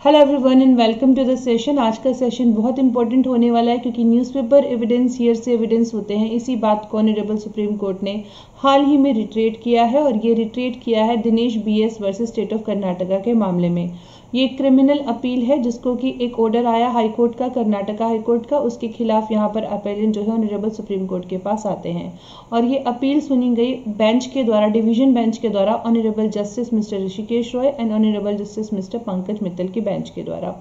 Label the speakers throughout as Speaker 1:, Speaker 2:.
Speaker 1: Hello everyone and welcome to the session. आज का session बहुत इंपॉर्टेंट होने वाला है क्योंकि newspaper evidence hearsay evidence होते हैं। इसी बात को ऑनरेबल सुप्रीम कोर्ट ने हाल ही में रिट्रेट किया है और ये रिट्रेट किया है Dinesh BS versus state of Karnataka के मामले में। ये क्रिमिनल अपील है जिसको कि एक ऑर्डर आया हाई कोर्ट का, कर्नाटका हाई कोर्ट का, उसके खिलाफ यहाँ पर अपेलेंट जो है ऑनरेबल सुप्रीम कोर्ट के पास आते हैं और ये अपील सुनी गई बेंच के द्वारा, डिवीजन बेंच के द्वारा, honourable justice mister Rishikesh Roy and honourable justice mister Pankaj Mittal की बेंच के द्वारा।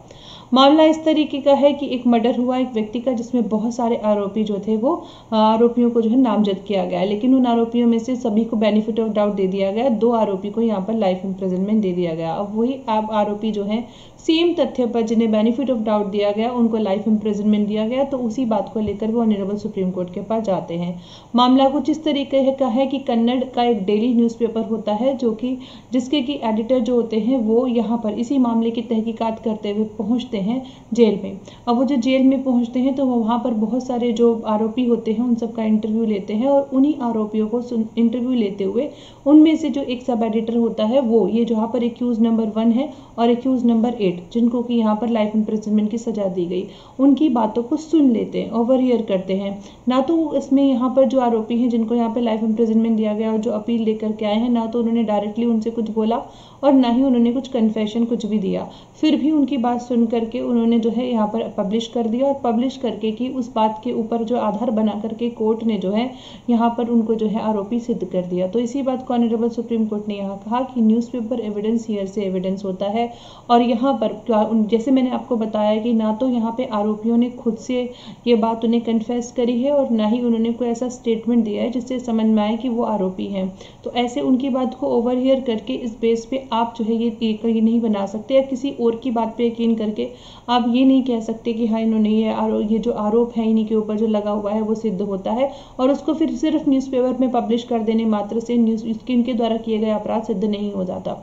Speaker 1: मामला इस तरीके का है कि एक मर्डर हुआ एक व्यक्ति का जिसमें बहुत सारे आरोपी जो थे वो आरोपियों को जो है नामजद किया गया, लेकिन उन आरोपियों में से सभी को बेनिफिट ऑफ डाउट दे दिया गया। 2 आरोपी को यहाँ पर लाइफ इम्प्रिजनमेंट दे दिया गया। अब वही आरोपी जो है सेम तथ्य पर जिन्हें बेनिफिट ऑफ डाउट दिया गया उनको लाइफ इम्प्रिजनमेंट दिया गया, तो उसी बात को लेकर वो ऑनरेबल सुप्रीम कोर्ट के पास जाते हैं। मामला कुछ इस तरीके का है कि कन्नड़ का एक डेली न्यूज़पेपर होता है जो कि जिसके की एडिटर जो होते हैं वो यहाँ पर इसी मामले की तहकीकात करते हुए पहुंचते हैं जेल में। अब वो जो जेल में पहुंचते हैं तो वो वहाँ पर बहुत सारे जो आरोपी होते हैं उन सबका इंटरव्यू लेते हैं और उन्हीं आरोपियों को इंटरव्यू लेते हुए उनमें से जो एक सब एडिटर होता है वो ये जहाँ पर एक्यूज नंबर 1 है और एक्यूज नंबर 8 जिनको कि यहाँ पर लाइफ इम्प्रिजनमेंट की सजा दी गई, उनकी बातों को सुन लेते हैं, ओवरहियर करते हैं। ना तो इसमें यहाँ पर जो आरोपी हैं जिनको यहाँ पर लाइफ इम्प्रिजनमेंट दिया गया और जो अपील लेकर के आए हैं, ना तो उन्होंने डायरेक्टली उनसे कुछ बोला और ना ही उन्होंने कुछ कन्फेशन कुछ भी दिया। फिर भी उनकी बात सुन करके उन्होंने जो है यहाँ पर पब्लिश कर दिया और पब्लिश करके कि उस बात के ऊपर जो आधार बना करके कोर्ट ने जो है यहाँ पर उनको जो है आरोपी सिद्ध कर दिया। तो इसी बात को ऑनरेबल सुप्रीम कोर्ट ने यहाँ कहा कि newspaper evidence hearsay evidence होता है और यहाँ पर जैसे मैंने आपको बताया कि ना तो यहाँ पे आरोपियों ने खुद से ये बात उन्हें कन्फेस करी है और ना ही उन्होंने कोई ऐसा स्टेटमेंट दिया है जिससे समझ में आए कि वो आरोपी हैं। तो ऐसे उनकी बात को ओवरहियर करके इस बेस पे आप जो है ये नहीं बना सकते या किसी और की बात पे यकीन करके आप ये नहीं कह सकते कि हाँ इन्होंने ये जो आरोप है इन्हीं के ऊपर जो लगा हुआ है वो सिद्ध होता है और उसको फिर सिर्फ न्यूज़पेपर में पब्लिश कर देने मात्र से इनके द्वारा किए गए अपराध सिद्ध नहीं हो जाता।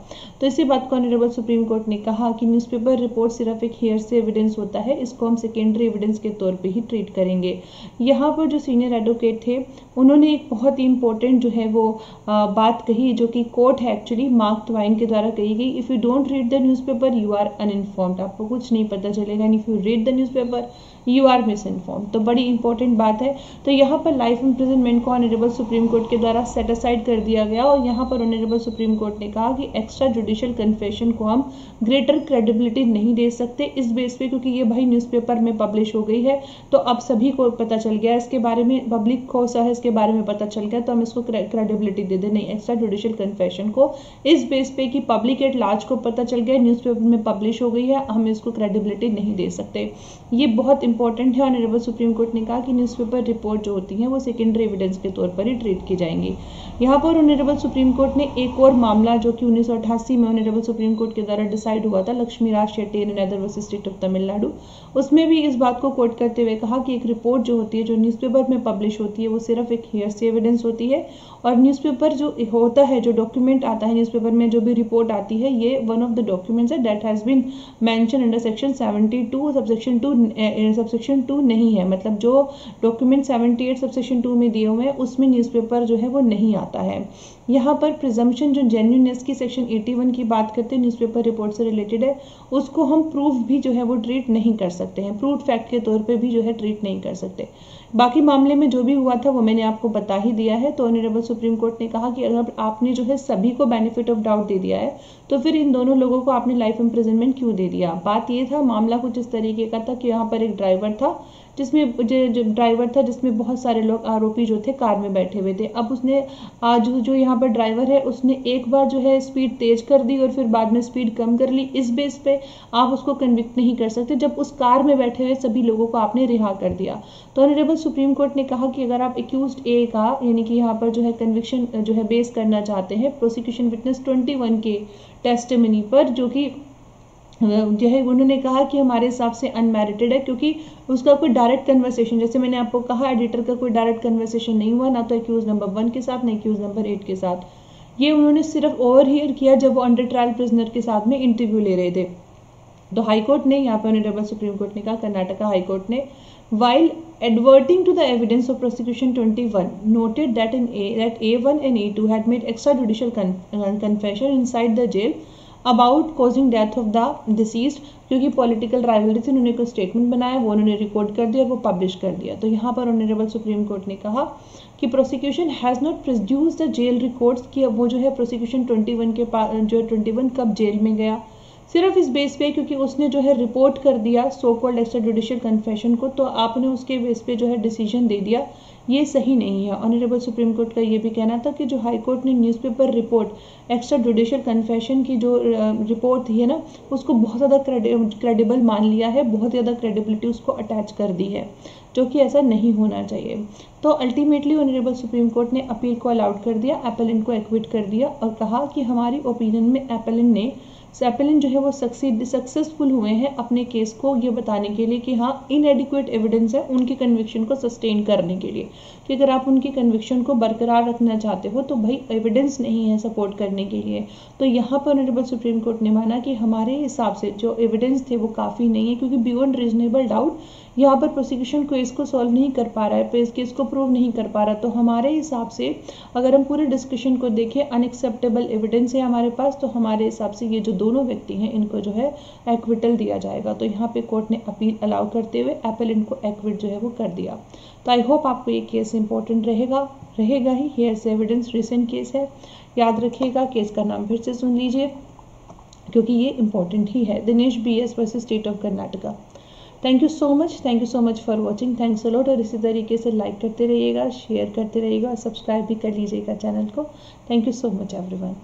Speaker 1: तो इसी बात को ऑनरेबल सुप्रीम कोर्ट ने कहा कि न्यूज़पेपर रिपोर्ट सिर्फ एक हियर से एविडेंस होता है, इसको हम सेकेंडरी एविडेंस के तौर पे ही ट्रीट करेंगे। यहाँ पर जो सीनियर एडवोकेट थे उन्होंने एक बहुत ही इंपॉर्टेंट जो है वो बात कही जो कि कोर्ट है एक्चुअली मार्क ट्वाइन के द्वारा कही गई, if you don't read the newspaper you are uninformed, आपको कुछ नहीं पता चलेगा, if you read the newspaper you are misinform. तो बड़ी इंपॉर्टेंट बात है। तो यहाँ पर लाइफ इम्प्रिजनमेंट को ऑनरेबल सुप्रीम कोर्ट के द्वारा सेट असाइड कर दिया गया और यहाँ पर ऑनरेबल सुप्रीम कोर्ट ने कहा कि एक्स्ट्रा जुडिशियल कन्फेशन को हम ग्रेटर क्रेडिबिलिटी नहीं दे सकते इस बेस पे क्योंकि ये भाई न्यूज़पेपर में पब्लिश हो गई है तो अब सभी को पता चल गया इसके बारे में, पब्लिक को है इसके बारे में पता चल गया तो हम इसको क्रेडिबिलिटी दे दें। नहीं, एक्स्ट्रा जुडिशियल कन्फेशन को इस बेस पे कि पब्लिक एट लार्ज को पता चल गया न्यूज़पेपर में पब्लिश हो गई है, हम इसको क्रेडिबिलिटी नहीं दे सकते। ये बहुत इंपॉर्टेंट है। ऑनरेबल सुप्रीम कोर्ट ने कहा कि न्यूज़पेपर रिपोर्ट जो होती है वो सेकेंडरी एविडेंस के तौर पर ही ट्रीट की जाएंगी। यहाँ पर ऑनरेबल सुप्रीम कोर्ट ने एक और मामला जो कि 1988 में ऑनरेबल सुप्रीम कोर्ट के द्वारा डिसाइड हुआ था, Laxmiraj Shetty and other versus state of Tamil Nadu, उसमें भी इस बात को कोट करते हुए कहा कि एक रिपोर्ट जो होती है जो न्यूज़पेपर में पब्लिश होती है वो सिर्फ एक हियरसे एविडेंस होती है और न्यूज़पेपर जो होता है, जो डॉक्यूमेंट आता है न्यूज़पेपर में, जो भी रिपोर्ट आती है, ये वन ऑफ द डॉक्यूमेंट्स है that has been mention under section 72 subsection 2 नहीं है। मतलब जो डॉक्यूमेंट 78 सबसेक्शन 2 में दिए हुए हैं उसमें न्यूज़पेपर जो है वो नहीं आता है। यहाँ पर प्रिजम्पशन जो जेन्युइननेस की सेक्शन 81 की बात करते हैं न्यूज़पेपर रिपोर्ट से रिलेटेड है, उसको हम प्रूफ भी जो है वो ट्रीट नहीं कर सकते हैं, प्रूफ फैक्ट के तौर पे भी जो है ट्रीट नहीं कर सकते। बाकी मामले में जो भी हुआ था वो मैंने आपको बता ही दिया है। तो ऑनरेबल सुप्रीम कोर्ट ने कहा कि अगर आपने जो है सभी को बेनिफिट ऑफ डाउट दे दिया है तो फिर इन दोनों लोगों को आपने लाइफ इम्प्रिजनमेंट क्यों दे दिया। बात ये था, मामला कुछ इस तरीके का था कि यहाँ पर एक ड्राइवर था जिसमें बहुत सारे लोग आरोपी जो थे कार में बैठे हुए थे। अब उसने आज जो यहाँ पर ड्राइवर है उसने एक बार जो है स्पीड तेज कर दी और फिर बाद में स्पीड कम कर ली। इस बेस पे आप उसको कन्विक्ट नहीं कर सकते जब उस कार में बैठे हुए सभी लोगों को आपने रिहा कर दिया। तो ऑनरेबल सुप्रीम कोर्ट ने कहा कि अगर आप एक्यूज्ड ए का यानी कि यहाँ पर जो है कन्विक्शन जो है बेस करना चाहते हैं प्रोसिक्यूशन विटनेस 21 के टेस्टिमनी पर, जो कि जो है उन्होंने कहा कि हमारे हिसाब से अनमेरिटेड है क्योंकि उसका कोई डायरेक्ट कन्वर्सेशन, जैसे मैंने आपको कहा एडिटर का कोई डायरेक्ट कन्वर्सेशन नहीं हुआ, ना तो एक्यूज नंबर 1 के साथ ना एक्यूज नंबर 8 के साथ। ये उन्होंने सिर्फ ओवरहियर किया जब वो अंडर ट्रायल प्रिजनर के साथ में इंटरव्यू ले रहे थे। तो हाईकोर्ट ने यहाँ पे ऑनरेबल सुप्रीम कोर्ट ने कहा, कर्नाटका हाईकोर्ट ने, while adverting to the evidence of prosecution 21 noted that A1 and A2 had made extrajudicial confession inside the jail about causing death of the deceased, क्योंकि पॉलिटिकल राइवलरी से उन्होंने कोई statement बनाया, वो उन्होंने रिकॉर्ड कर दिया और वो पब्लिश कर दिया। तो यहाँ पर ऑनरेबल सुप्रीम कोर्ट ने कहा कि prosecution has not produce the jail records, कि अब वो जो है प्रोसिक्यूशन 21 के पास जो है 21 कब जेल में गया, सिर्फ इस बेस पे क्योंकि उसने जो है रिपोर्ट कर दिया so called extra judicial confession को, तो आपने उसके बेस पे जो है डिसीजन दे दिया, ये सही नहीं है। ऑनरेबल सुप्रीम कोर्ट का ये भी कहना था कि जो हाई कोर्ट ने newspaper report extra judicial confession की जो रिपोर्ट थी है ना, उसको बहुत ज़्यादा क्रेडिबल मान लिया है, बहुत ज़्यादा क्रेडिबिलिटी उसको अटैच कर दी है, जो कि ऐसा नहीं होना चाहिए। तो अल्टीमेटली ऑनरेबल सुप्रीम कोर्ट ने अपील को अलाउड कर दिया, एपेलेंट को एक्विट कर दिया और कहा कि हमारी ओपिनियन में एपेलेंट जो है वो सक्सेसफुल हुए हैं अपने केस को ये बताने के लिए कि हाँ इनएडिक्वेट एविडेंस है उनके कन्विक्शन को सस्टेन करने के लिए, कि अगर आप उनकी कन्विक्शन को बरकरार रखना चाहते हो तो भाई एविडेंस नहीं है सपोर्ट करने के लिए। तो यहाँ पर ऑनरेबल सुप्रीम कोर्ट ने माना कि हमारे हिसाब से जो एविडेंस थे वो काफ़ी नहीं है, क्योंकि बियॉन्ड रीजनेबल डाउट यहाँ पर प्रोसिक्यूशन केस को सॉल्व नहीं कर पा रहा है, केस को प्रूव नहीं कर पा रहा। तो हमारे हिसाब से अगर हम पूरे डिस्कशन को देखें अनएक्सेप्टेबल एविडेंस है हमारे पास, तो हमारे हिसाब से ये जो दोनों व्यक्ति हैं इनको जो है एक्विटल दिया जाएगा। तो यहाँ पे कोर्ट ने अपील अलाउ करते हुए एपेलेंट को एक्विट जो है वो कर दिया। तो आई होप आपको ये केस इंपॉर्टेंट रहेगा ही। हियर्स एविडेंस रिसेंट केस है, याद रखिएगा, केस का नाम फिर से सुन लीजिए क्योंकि ये इंपॉर्टेंट ही है, Dinesh BS versus state of Karnataka. Thank you so much for watching, thanks a lot. और इसी तरीके से लाइक करते रहिएगा, शेयर करते रहिएगा और सब्सक्राइब भी कर लीजिएगा चैनल को। Thank you so much everyone.